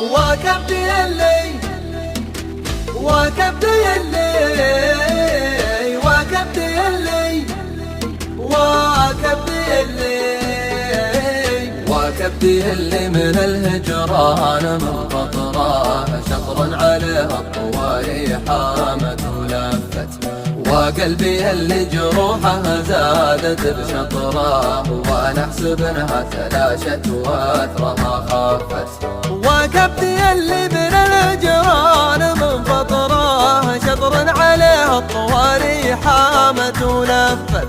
واكبت يلي واكبت يلي واكبت يلي واكبت يلي واكبت يلي من الهجران من قطرة شطرا عليه الطواري حامت ولفت وقلبي اللي جروحه زادت بشطره وانا احسب انها تلاشت واثرها خفت واكبت يلي من الهجران من قطرة شطرا عليه الطواري حامت ولفت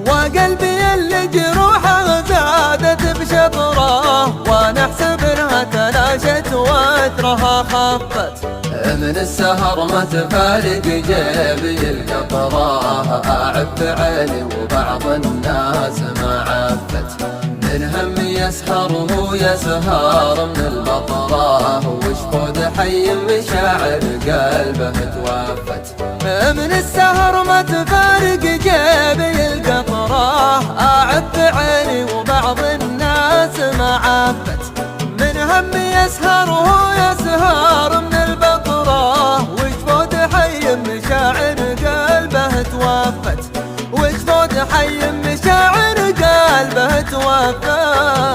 وقلبي اللي جروحه زادت بشطره وانا احسب انها تلاشت واثرها خفت من السهر ما تفارق جيبي القطرة أعب عيني وبعض الناس ما عفت من هم يسهر هو يسهر من المطرة وشفود حي مشاعر قلبه توفت من السهر ما تفارق جيبي القطرة أعب عيني وبعض الناس ما عفت من هم يسهر هو يسهر من مشاعر قلبه توفت وجفود حي مشاعر قلبه توفت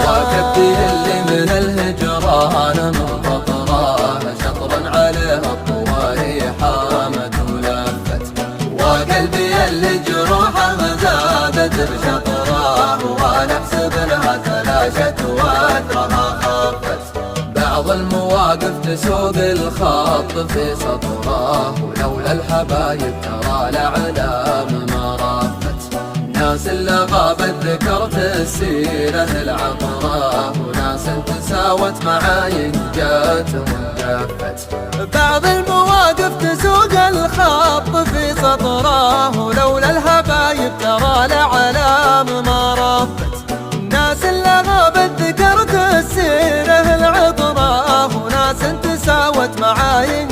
واكبت اللي من الهجران من قطرة شطرا عليه الطواري حامت ولفت وقلبي اللي جروحه زادت بشطره وانا احسب انها تلاشت واثرها خفت بعض المواقف تسوق الخط في سطره ولولا الحبايب ترى الأعلام ما رفت ناس اللي غابت ذكرت السيرة العطرة وناس تساوت معاي جات وانجفت بعض المواقف تسوق الخط في سطره ولولا الحبايب ترى الأعلام ما رفت ناس اللي غابت ذكرت السيرة العطرة وناس تساوت معاي